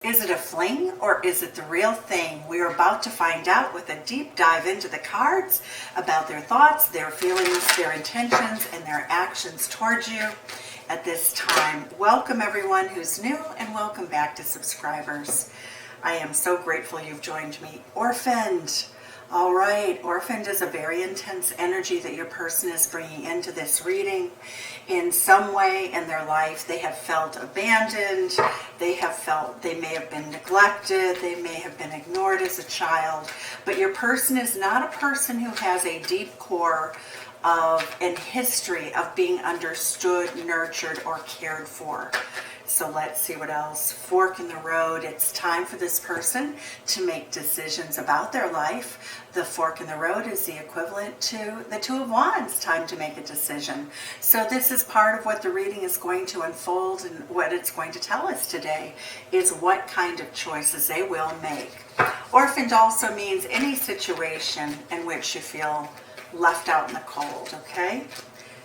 Is it a fling or is it the real thing? We're about to find out with a deep dive into the cards about their thoughts, their feelings, their intentions, and their actions towards you at this time. Welcome everyone who's new and welcome back to subscribers. I am so grateful you've joined me. Orphaned. All right, orphaned is a very intense energy that your person is bringing into this reading. In some way in their life, they have felt abandoned, they may have been neglected, they may have been ignored as a child, but your person is not a person who has a deep core of and history of being understood, nurtured, or cared for. So let's see what else. Fork in the road. It's time for this person to make decisions about their life. The fork in the road is the equivalent to the Two of Wands, time to make a decision. So this is part of what the reading is going to unfold, and what it's going to tell us today is what kind of choices they will make. Orphaned also means any situation in which you feel left out in the cold, okay?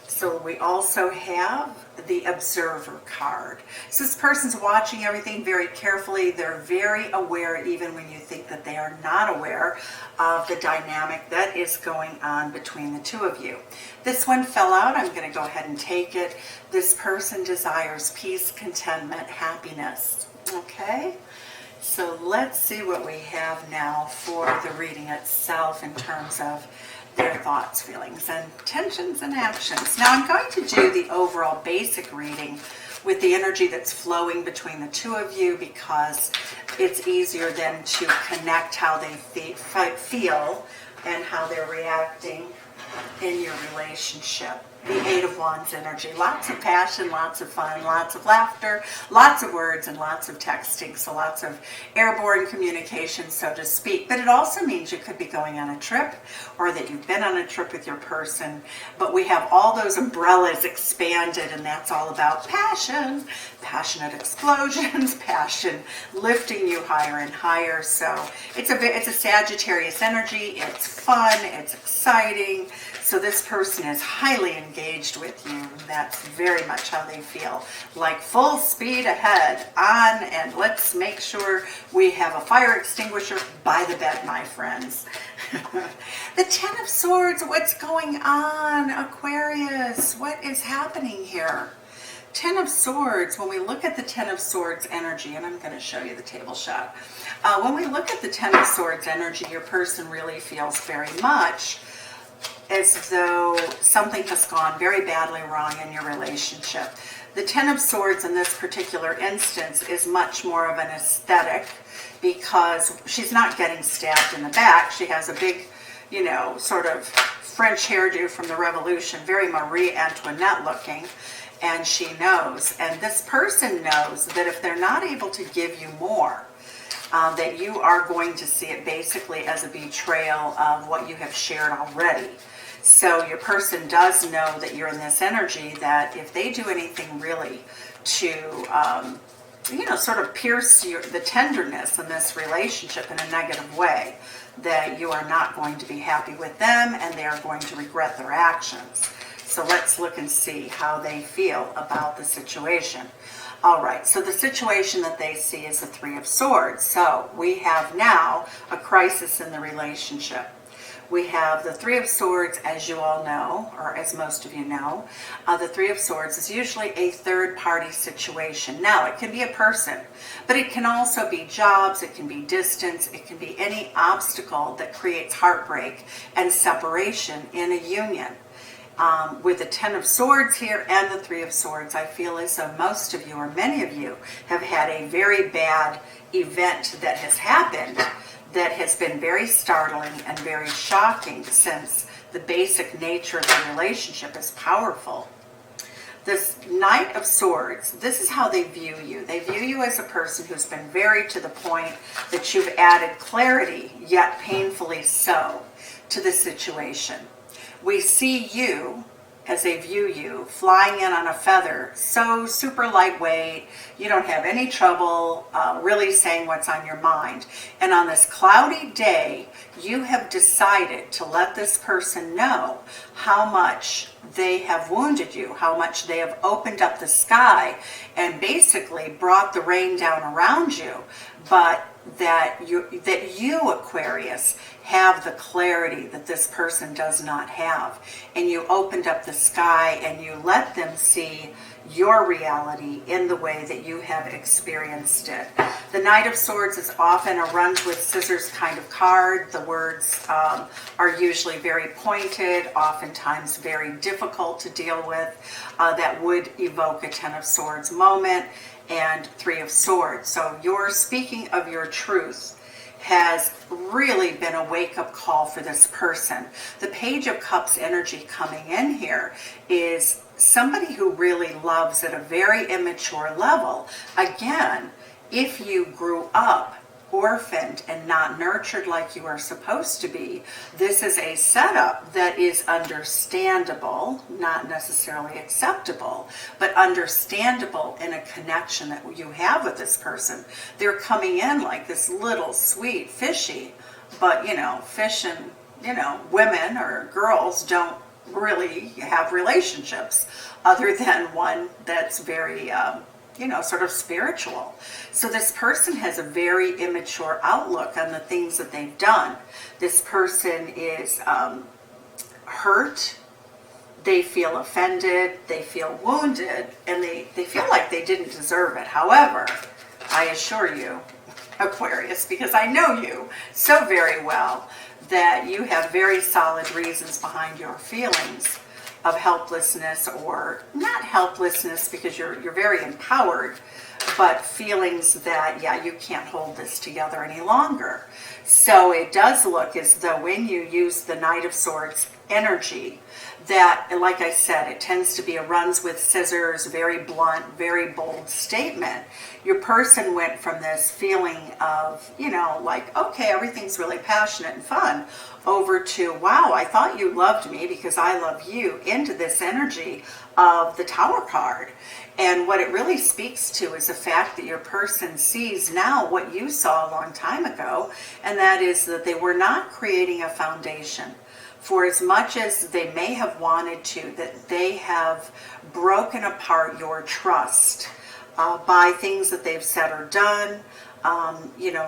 So we also have the Observer card. So this person's watching everything very carefully. They're very aware, even when you think that they are not aware of the dynamic that is going on between the two of you. This one fell out. I'm going to go ahead and take it. This person desires peace, contentment, happiness. Okay? So let's see what we have now for the reading itself in terms of their thoughts, feelings, and intentions and actions. Now I'm going to do the overall basic reading with the energy that's flowing between the two of you, because it's easier then to connect how they feel and how they're reacting in your relationship. The Eight of Wands energy. Lots of passion, lots of fun, lots of laughter, lots of words, and lots of texting. So lots of airborne communication, so to speak. But it also means you could be going on a trip, or that you've been on a trip with your person. But we have all those umbrellas expanded, and that's all about passion, passionate explosions, passion lifting you higher and higher. So it's a Sagittarius energy. It's fun. It's exciting. So this person is highly engaged with you. That's very much how they feel. Like full speed ahead, on, and let's make sure we have a fire extinguisher by the bed, my friends. The Ten of Swords, what's going on, Aquarius? What is happening here? Ten of Swords, when we look at the Ten of Swords energy, and I'm going to show you the table shot. When we look at the Ten of Swords energy, your person really feels very much as though something has gone very badly wrong in your relationship. The Ten of Swords in this particular instance is much more of an aesthetic, because she's not getting stabbed in the back. She has a big, sort of French hairdo from the Revolution, very Marie Antoinette looking, and she knows, and this person knows that if they're not able to give you more, that you are going to see it basically as a betrayal of what you have shared already. So your person does know that you're in this energy, that if they do anything really to, sort of pierce the tenderness in this relationship in a negative way, that you are not going to be happy with them, and they are going to regret their actions. So let's look and see how they feel about the situation. All right, so the situation that they see is the Three of Swords. So we have now a crisis in the relationship. We have the Three of Swords, as you all know, or as most of you know. The Three of Swords is usually a third-party situation. Now, it can be a person, but it can also be jobs, it can be distance, it can be any obstacle that creates heartbreak and separation in a union. With the Ten of Swords here and the Three of Swords, I feel as though most of you, or many of you, have had a very bad event that has happened that has been very startling and very shocking, since the basic nature of the relationship is powerful. This Knight of Swords, this is how they view you. They view you as a person who's been very to the point that you've added clarity, yet painfully so, to the situation. We see you as they view you, flying in on a feather, so super lightweight, you don't have any trouble really saying what's on your mind. And on this cloudy day, you have decided to let this person know how much they have wounded you, how much they have opened up the sky and basically brought the rain down around you, but that you, Aquarius, have the clarity that this person does not have. And you opened up the sky and you let them see your reality in the way that you have experienced it. The Knight of Swords is often a runs with scissors kind of card. The words are usually very pointed, oftentimes very difficult to deal with. That would evoke a Ten of Swords moment and Three of Swords. So your speaking of your truth has really been a wake-up call for this person. The Page of Cups energy coming in here is somebody who really loves at a very immature level. Again, if you grew up orphaned and not nurtured like you are supposed to be, this is a setup that is understandable, not necessarily acceptable, but understandable in a connection that you have with this person. They're coming in like this little sweet fishy, but fish and women or girls don't really have relationships other than one that's very sort of spiritual. So this person has a very immature outlook on the things that they've done. This person is hurt, they feel offended, they feel wounded, and they feel like they didn't deserve it. However, I assure you, Aquarius, because I know you so very well, that you have very solid reasons behind your feelings of helplessness, or not helplessness because you're very empowered, but feelings that, you can't hold this together any longer. So it does look as though when you use the Knight of Swords energy, that, like I said, it tends to be a runs with scissors, very blunt, very bold statement. Your person went from this feeling of, like, okay, everything's really passionate and fun, over to, wow, I thought you loved me because I love you, into this energy of the Tower card. And what it really speaks to is the fact that your person sees now what you saw a long time ago, and that is that they were not creating a foundation. For as much as they may have wanted to, that they have broken apart your trust by things that they've said or done.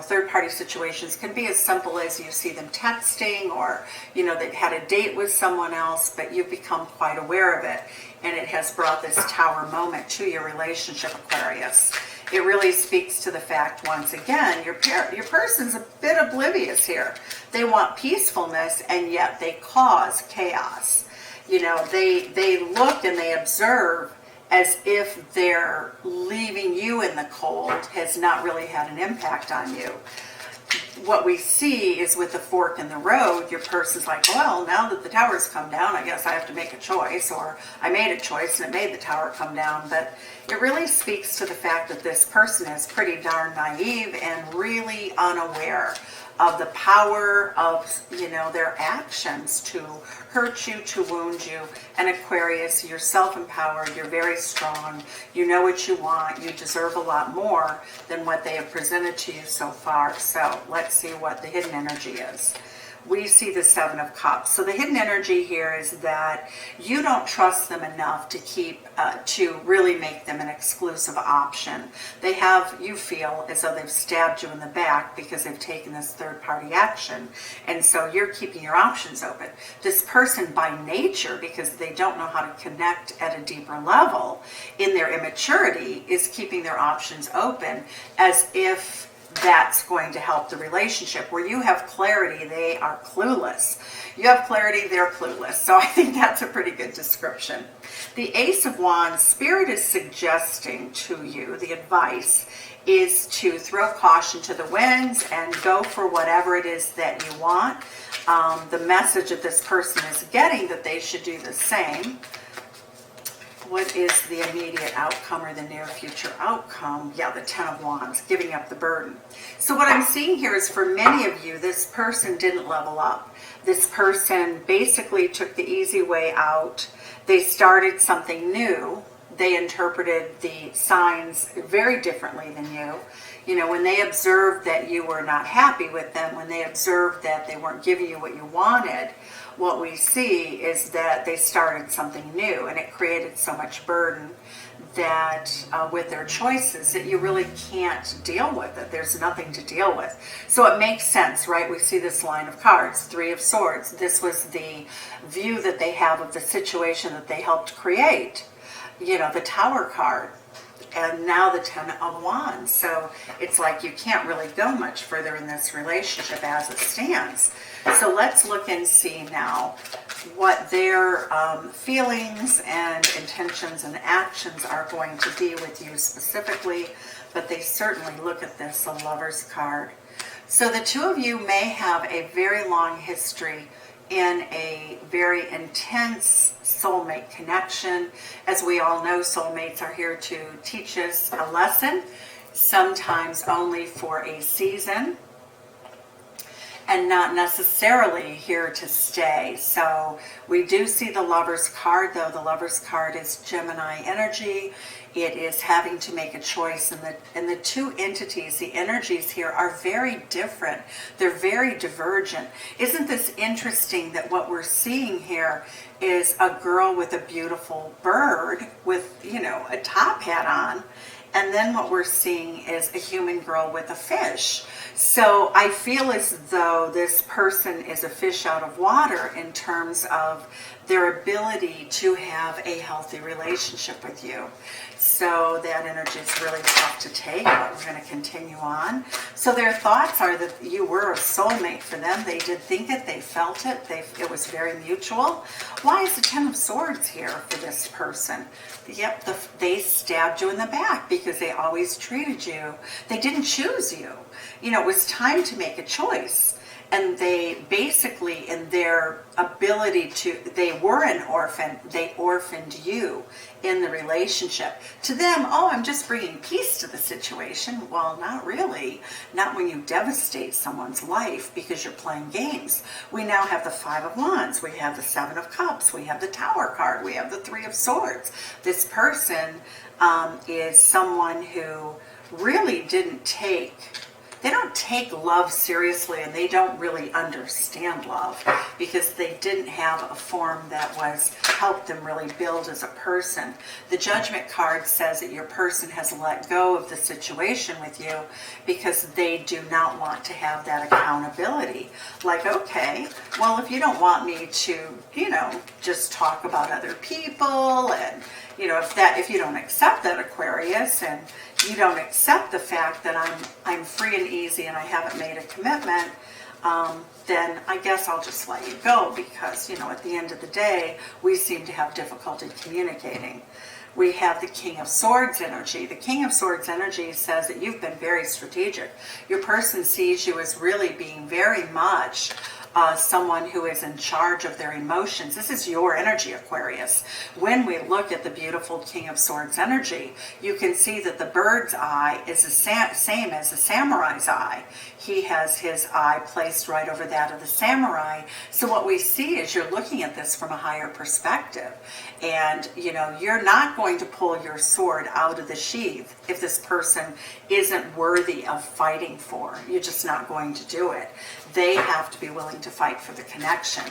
Third-party situations can be as simple as you see them texting, or, they've had a date with someone else, but you've become quite aware of it, and it has brought this Tower moment to your relationship, Aquarius. It really speaks to the fact, once again, your person's a bit oblivious here. They want peacefulness, and yet they cause chaos. They look and they observe as if they're leaving you in the cold has not really had an impact on you. What we see is with the fork in the road, your person's like, well, now that the tower's come down, I guess I have to make a choice, or I made a choice and it made the tower come down. But it really speaks to the fact that this person is pretty darn naive and really unaware of the power of, their actions to hurt you, to wound you. And Aquarius, you're self-empowered, you're very strong, you know what you want, you deserve a lot more than what they have presented to you so far. So let's see what the hidden energy is. We see the Seven of Cups. So the hidden energy here is that you don't trust them enough to to really make them an exclusive option. You feel as though they've stabbed you in the back because they've taken this third-party action. And so you're keeping your options open. This person by nature, because they don't know how to connect at a deeper level in their immaturity, is keeping their options open as if that's going to help the relationship. Where you have clarity, they are clueless. You have clarity, they're clueless. So I think that's a pretty good description. The Ace of Wands, Spirit is suggesting to you, the advice is to throw caution to the winds and go for whatever it is that you want. The message that this person is getting, that they should do the same. What is the immediate outcome or the near future outcome? Yeah, the Ten of Wands, giving up the burden. So what I'm seeing here is for many of you, this person didn't level up. This person basically took the easy way out. They started something new. They interpreted the signs very differently than you. You know, when they observed that you were not happy with them, when they observed that they weren't giving you what you wanted, what we see is that they started something new, and it created so much burden that with their choices that you really can't deal with it. There's nothing to deal with. So it makes sense, right? We see this line of cards, Three of Swords. This was the view that they have of the situation that they helped create. You know, the Tower card. And now the Ten of Wands. So it's like you can't really go much further in this relationship as it stands. So let's look and see now what their feelings and intentions and actions are going to be with you specifically. But they certainly look at this, the Lover's card. So the two of you may have a very long history in a very intense soulmate connection. As we all know, soulmates are here to teach us a lesson, sometimes only for a season, and not necessarily here to stay. So we do see the Lover's card, though. The Lover's card is Gemini energy. It is having to make a choice, and the two entities, the energies here are very different. They're very divergent. Isn't this interesting that what we're seeing here is a girl with a beautiful bird with, you know, a top hat on, and then what we're seeing is a human girl with a fish. So I feel as though this person is a fish out of water in terms of their ability to have a healthy relationship with you. So that energy is really tough to take, but we're going to continue on. So their thoughts are that you were a soulmate for them. They did think it. They felt it. It was very mutual. Why is the Ten of Swords here for this person? Yep, they stabbed you in the back because they always treated you. They didn't choose you. You know, it was time to make a choice. And they basically, in their ability to, they were an orphan, they orphaned you in the relationship. To them, oh, I'm just bringing peace to the situation. Well, not really. Not when you devastate someone's life because you're playing games. We now have the Five of Wands. We have the Seven of Cups. We have the Tower card. We have the Three of Swords. This person is someone who really didn't take... They don't take love seriously, and they don't really understand love because they didn't have a form that was helped them really build as a person. The Judgment card says that your person has let go of the situation with you because they do not want to have that accountability. Like, okay, well, if you don't want me to, you know, just talk about other people, and you know, if you don't accept that, Aquarius, and you don't accept the fact that I'm free and easy and I haven't made a commitment, then I guess I'll just let you go because, you know, at the end of the day, we seem to have difficulty communicating. We have the King of Swords energy. The King of Swords energy says that you've been very strategic. Your person sees you as really being very much someone who is in charge of their emotions. This is your energy, Aquarius. When we look at the beautiful King of Swords energy, you can see that the bird's eye is the same as the samurai's eye. He has his eye placed right over that of the samurai. So what we see is you're looking at this from a higher perspective. And, you know, you're not going to pull your sword out of the sheath if this person isn't worthy of fighting for. You're just not going to do it. They have to be willing to fight for the connection.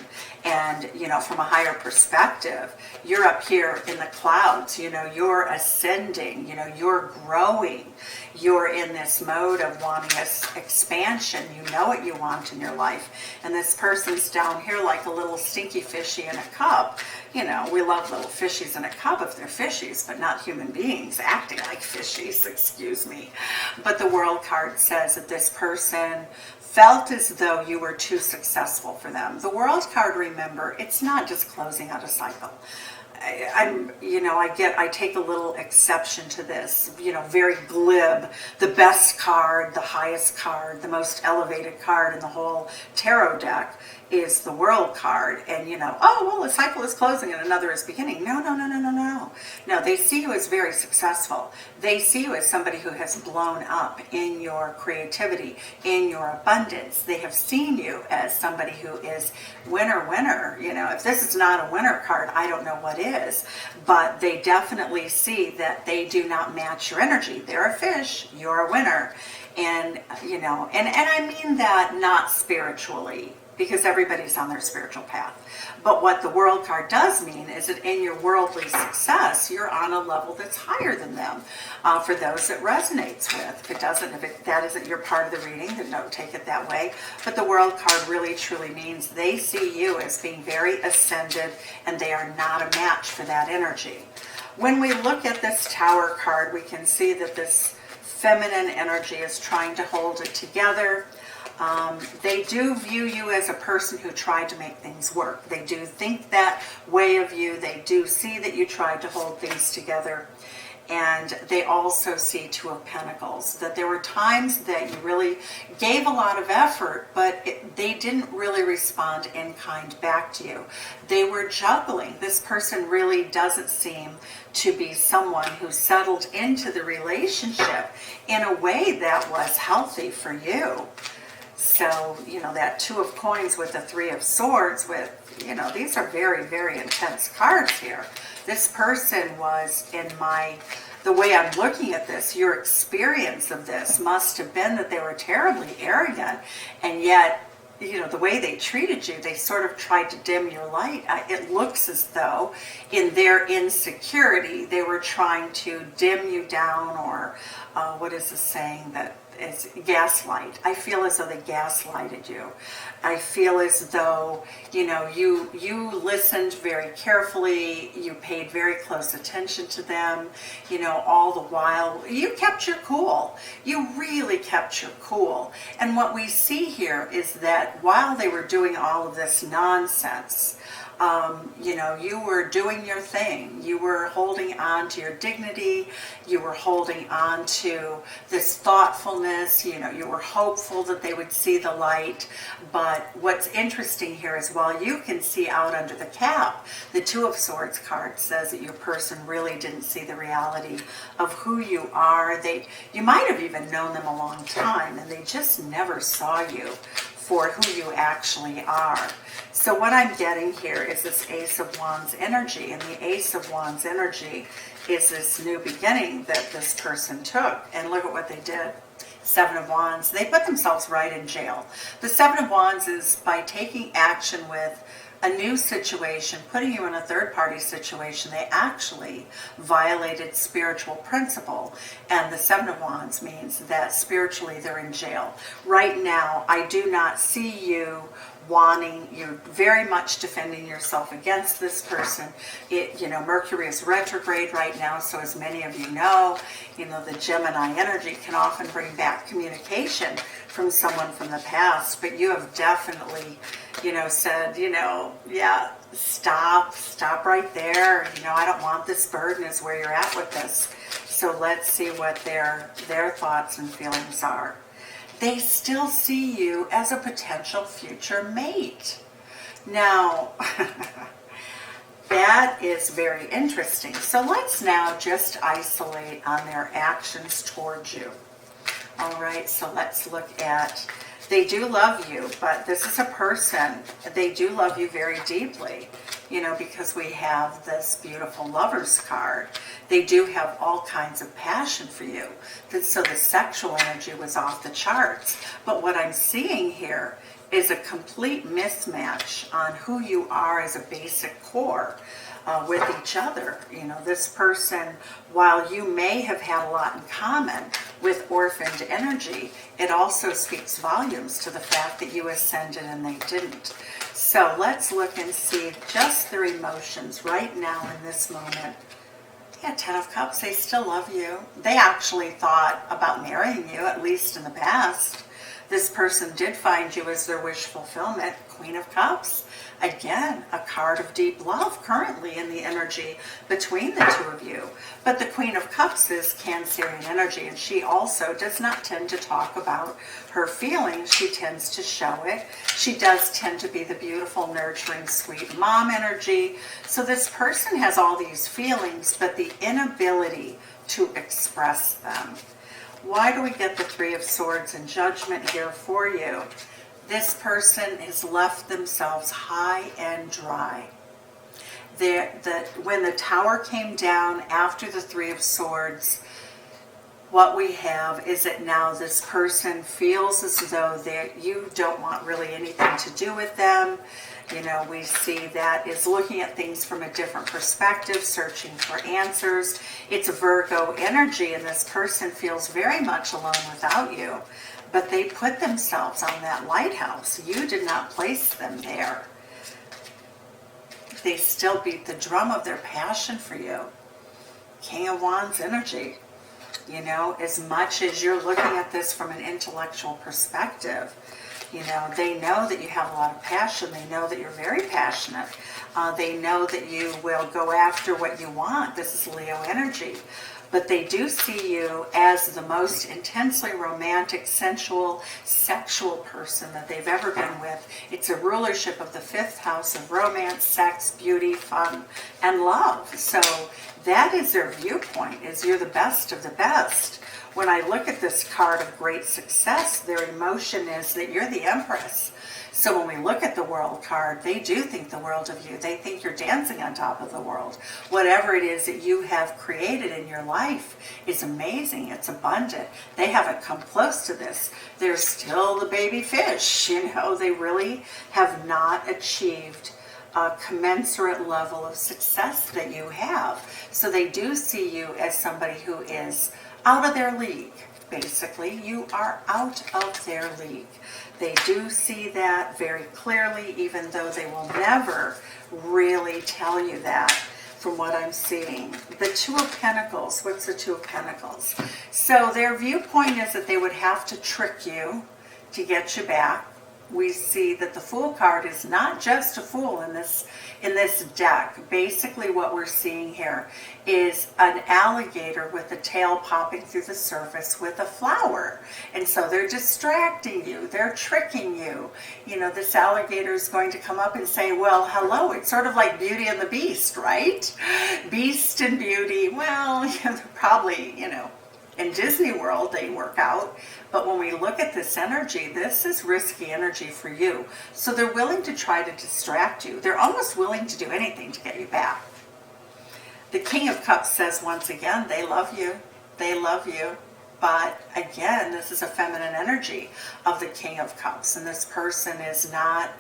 And, you know, from a higher perspective, you're up here in the clouds, you know, you're ascending, you know, you're growing. You're in this mode of wanting expansion. You know what you want in your life. And this person's down here like a little stinky fishy in a cup. You know, we love little fishies in a cup if they're fishies, but not human beings acting like fishies, excuse me. But the World card says that this person felt as though you were too successful for them. The World card, remember, it's not just closing out a cycle. I take a little exception to this, you know, very glib, the best card, the highest card, the most elevated card in the whole tarot deck is the World card, and oh, well, a cycle is closing and another is beginning. No, no, no, no, no, no. No, they see you as very successful. They see you as somebody who has blown up in your creativity, in your abundance. They have seen you as somebody who is winner, winner. If this is not a winner card, I don't know what is, but they definitely see that they do not match your energy. They're a fish, you're a winner. And, and I mean that not spiritually, because everybody's on their spiritual path. But what the World card does mean is that in your worldly success, you're on a level that's higher than them. For those that resonates with. If it doesn't, that isn't your part of the reading, then don't take it that way. But the World card really truly means they see you as being very ascended, and they are not a match for that energy. When we look at this Tower card, we can see that this feminine energy is trying to hold it together. They do view you as a person who tried to make things work. They do think that way of you. They do see that you tried to hold things together. And they also see Two of Pentacles, that there were times that you really gave a lot of effort, but they didn't really respond in kind back to you. They were juggling. This person really doesn't seem to be someone who settled into the relationship in a way that was healthy for you. So, that Two of Coins with the Three of Swords with, these are very, very intense cards here. This person was the way I'm looking at this, your experience of this must have been that they were terribly arrogant, and yet, the way they treated you, they sort of tried to dim your light. It looks as though in their insecurity, they were trying to dim you down, or what is the saying that is gaslight. I feel as though they gaslighted you. I feel as though, you listened very carefully, you paid very close attention to them, all the while. You kept your cool. You really kept your cool. And what we see here is that while they were doing all of this nonsense, you were doing your thing. You were holding on to your dignity. You were holding on to this thoughtfulness. You were hopeful that they would see the light. But what's interesting here is while you can see out under the cap, the Two of Swords card says that your person really didn't see the reality of who you are. You might have even known them a long time, and they just never saw you for who you actually are. So what I'm getting here is this Ace of Wands energy, and the Ace of Wands energy is this new beginning that this person took. And look at what they did. Seven of Wands. They put themselves right in jail. The Seven of Wands is by taking action with a new situation, putting you in a third-party situation, they actually violated spiritual principle. And the Seven of Wands means that spiritually they're in jail. Right now, I do not see you you're very much defending yourself against this person. Mercury is retrograde right now, so as many of you know, the Gemini energy can often bring back communication from someone from the past, but you have definitely, said, yeah, stop right there. I don't want this burden is where you're at with this. So let's see what their thoughts and feelings are. They still see you as a potential future mate. Now, that is very interesting. So let's now just isolate on their actions towards you. All right, so let's look at, they do love you, but this is a person, they do love you very deeply, because we have this beautiful Lovers card. They do have all kinds of passion for you. So the sexual energy was off the charts. But what I'm seeing here is a complete mismatch on who you are as a basic core with each other. This person, while you may have had a lot in common with orphaned energy, it also speaks volumes to the fact that you ascended and they didn't. So let's look and see just their emotions right now in this moment. Yeah, Ten of Cups, they still love you. They actually thought about marrying you, at least in the past. This person did find you as their wish fulfillment. Queen of Cups. Again, a card of deep love currently in the energy between the two of you. But the Queen of Cups is Cancerian energy, and she also does not tend to talk about her feelings. She tends to show it. She does tend to be the beautiful, nurturing, sweet mom energy. So this person has all these feelings, but the inability to express them. Why do we get the Three of Swords and Judgment here for you? This person has left themselves high and dry. When the Tower came down after the Three of Swords, what we have is that now this person feels as though you don't want really anything to do with them. You know, we see that is looking at things from a different perspective, searching for answers. It's Virgo energy, and this person feels very much alone without you. But they put themselves on that lighthouse. You did not place them there. They still beat the drum of their passion for you. King of Wands energy. You know, as much as you're looking at this from an intellectual perspective, you know, they know that you have a lot of passion. They know that you're very passionate. They know that you will go after what you want. This is Leo energy. But they do see you as the most intensely romantic, sensual, sexual person that they've ever been with. It's a rulership of the 5th house of romance, sex, beauty, fun, and love. So that is their viewpoint, is you're the best of the best. When I look at this card of great success, their emotion is that you're the Empress. So when we look at the World card, they do think the world of you. They think you're dancing on top of the world. Whatever it is that you have created in your life is amazing. It's abundant. They haven't come close to this. They're still the baby fish. You know, they really have not achieved a commensurate level of success that you have. So they do see you as somebody who is out of their league. Basically, you are out of their league. They do see that very clearly, even though they will never really tell you that from what I'm seeing. The Two of Pentacles, what's the Two of Pentacles? So their viewpoint is that they would have to trick you to get you back. We see that the Fool card is not just a fool in this deck. Basically what we're seeing here is an alligator with the tail popping through the surface with a flower. And so they're distracting you. They're tricking you. You know, this alligator is going to come up and say, well, hello. It's sort of like Beauty and the Beast, right? Beast and Beauty, well, they're probably, you know, in Disney World, they work out. But when we look at this energy, this is risky energy for you. So they're willing to try to distract you. They're almost willing to do anything to get you back. The King of Cups says once again, they love you. They love you. But again, this is a feminine energy of the King of Cups. And this person is not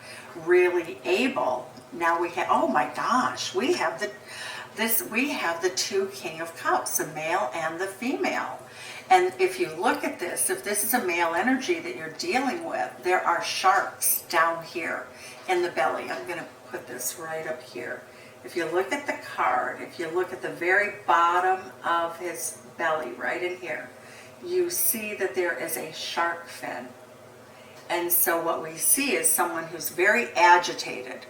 really able. Now we have, oh my gosh, we have the two King of Cups, the male and the female. And if you look at this, if this is a male energy that you're dealing with, there are sharks down here in the belly. I'm going to put this right up here. If you look at the card, if you look at the very bottom of his belly, right in here, you see that there is a shark fin. And so what we see is someone who's very agitated.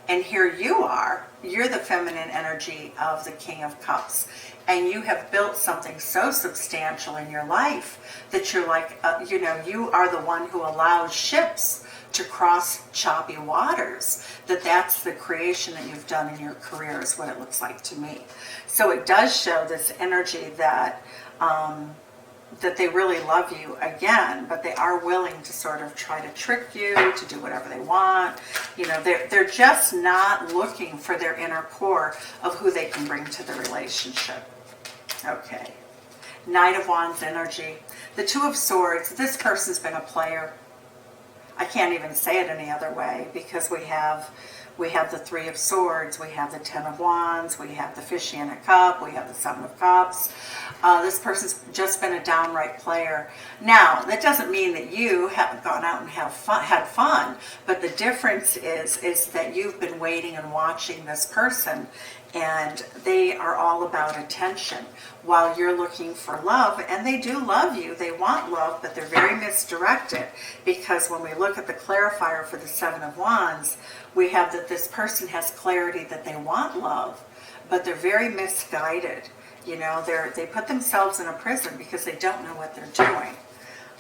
And here you are, you're the feminine energy of the King of Cups. And you have built something so substantial in your life that you're like, you know, you are the one who allows ships to cross choppy waters. That's the creation that you've done in your career is what it looks like to me. So it does show this energy that that they really love you again, but they are willing to sort of try to trick you to do whatever they want. You know, they're just not looking for their inner core of who they can bring to the relationship. Okay. Knight of Wands energy. The Two of Swords. This person's been a player. I can't even say it any other way because we have We have the Three of Swords, we have the Ten of Wands, we have the Fishy in a Cup, we have the Seven of Cups. This person's just been a downright player. Now, that doesn't mean that you haven't gone out and had fun, but the difference is that you've been waiting and watching this person, and they are all about attention while you're looking for love. And they do love you, they want love, but they're very misdirected, because when we look at the clarifier for the Seven of Wands, we have that this person has clarity that they want love, but they're very misguided. You know, they put themselves in a prison because they don't know what they're doing.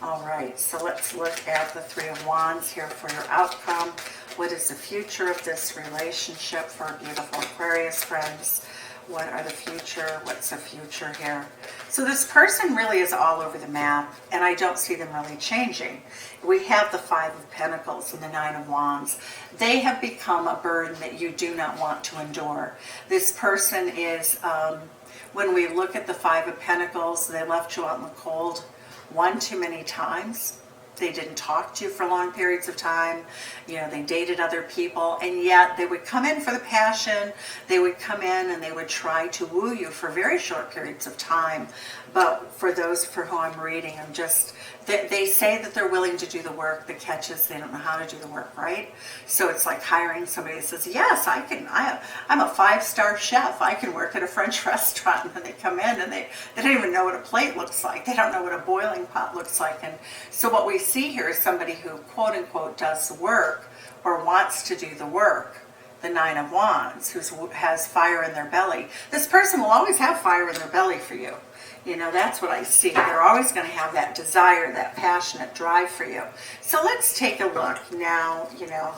All right, so let's look at the Three of Wands here for your outcome. What is the future of this relationship for our beautiful Aquarius friends? What are the future? What's the future here? So this person really is all over the map, and I don't see them really changing. We have the Five of Pentacles and the Nine of Wands. They have become a burden that you do not want to endure. This person is, when we look at the Five of Pentacles, they left you out in the cold one too many times. They didn't talk to you for long periods of time. You know, they dated other people, and yet they would come in for the passion. They would come in and they would try to woo you for very short periods of time. But for those for whom I'm reading, they say that they're willing to do the work. The catch is they don't know how to do the work, right? So it's like hiring somebody that says, yes, I'm a 5-star chef. I can work at a French restaurant. And then they come in and they don't even know what a plate looks like. They don't know what a boiling pot looks like. And so what we see here is somebody who, quote unquote, does the work or wants to do the work. The Nine of Wands, who has fire in their belly. This person will always have fire in their belly for you. You know, that's what I see. They're always going to have that desire, that passionate drive for you. So let's take a look now. You know,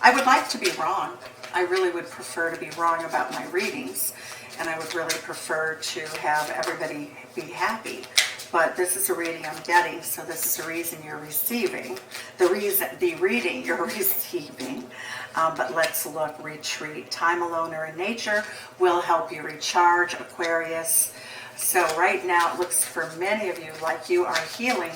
I would like to be wrong. I really would prefer to be wrong about my readings, and I would really prefer to have everybody be happy. But this is a reading I'm getting, so this is the reason you're receiving, the reading you're receiving. But let's look. Retreat. Time alone or in nature will help you recharge, Aquarius. So right now it looks for many of you like you are healing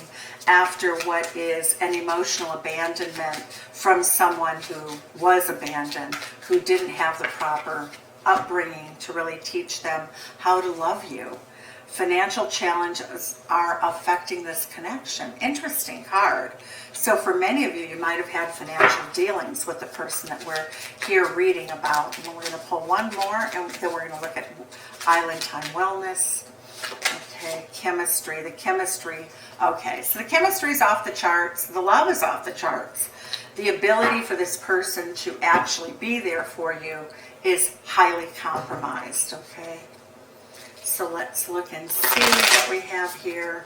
after what is an emotional abandonment from someone who was abandoned, who didn't have the proper upbringing to really teach them how to love you. Financial challenges are affecting this connection. Interesting card. So for many of you, you might have had financial dealings with the person that we're here reading about. And we're going to pull one more, and then we're going to look at Island Time Wellness. Okay, chemistry. The chemistry. Okay, so the chemistry is off the charts. The love is off the charts. The ability for this person to actually be there for you is highly compromised. Okay. So let's look and see what we have here.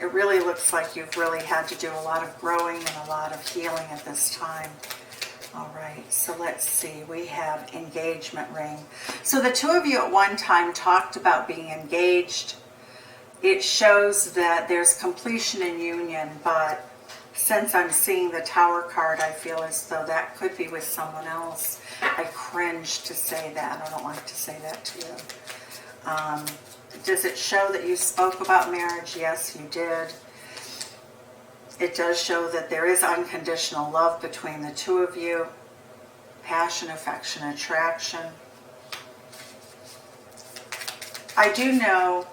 It really looks like you've really had to do a lot of growing and a lot of healing at this time. All right, so let's see. We have engagement ring. So the two of you at one time talked about being engaged. It shows that there's completion and union, but since I'm seeing the Tower card, I feel as though that could be with someone else. I cringe to say that. I don't like to say that to you. Does it show that you spoke about marriage? Yes, you did. It does show that there is unconditional love between the two of you. Passion, affection, attraction. I do know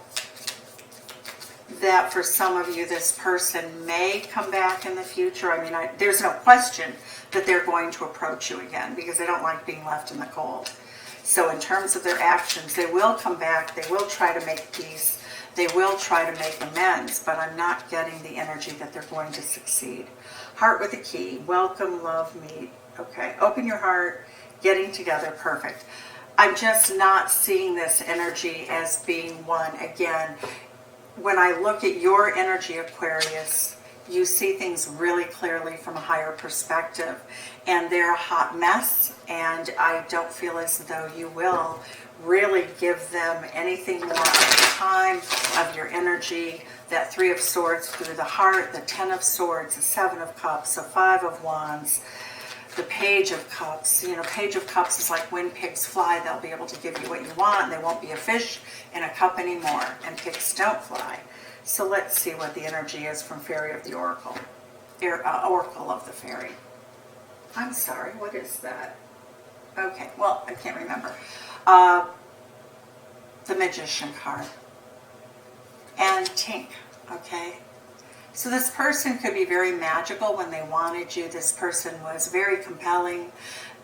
that for some of you, this person may come back in the future. I mean, there's no question that they're going to approach you again because they don't like being left in the cold. So in terms of their actions, they will come back, they will try to make peace, they will try to make amends, but I'm not getting the energy that they're going to succeed. Heart with a key, welcome, love, meet. Okay, open your heart, getting together, perfect. I'm just not seeing this energy as being one. Again, when I look at your energy, Aquarius, you see things really clearly from a higher perspective, and they're a hot mess, and I don't feel as though you will really give them anything more of your time, of your energy. That Three of Swords through the heart, the Ten of Swords, the Seven of Cups, the Five of Wands, the Page of Cups. You know, Page of Cups is like when pigs fly, they'll be able to give you what you want, and they won't be a fish in a cup anymore, and pigs don't fly. So let's see what the energy is from Fairy of the Oracle. Oracle of the Fairy. I'm sorry, what is that? Okay, well, I can't remember. The Magician card. And Tink, okay? So this person could be very magical when they wanted you. This person was very compelling.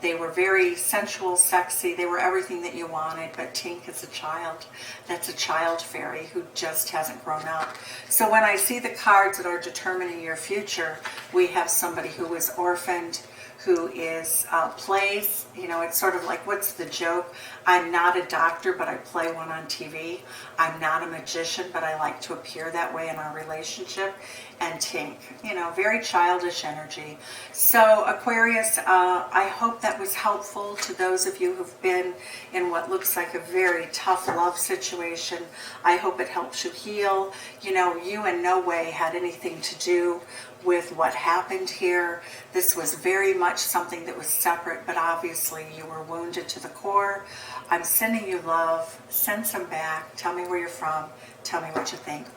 They were very sensual, sexy. They were everything that you wanted, but Tink is a child. That's a child fairy who just hasn't grown up. So when I see the cards that are determining your future, we have somebody who is orphaned, who is plays, you know, it's sort of like, what's the joke? I'm not a doctor, but I play one on TV. I'm not a magician, but I like to appear that way in our relationship. And Tink, you know, very childish energy. So Aquarius, I hope that was helpful to those of you who've been in what looks like a very tough love situation. I hope it helps you heal. You know, you in no way had anything to do with what happened here. This was very much something that was separate, but obviously you were wounded to the core. I'm sending you love. Send some back. Tell me where you're from. Tell me what you think.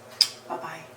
Bye-bye.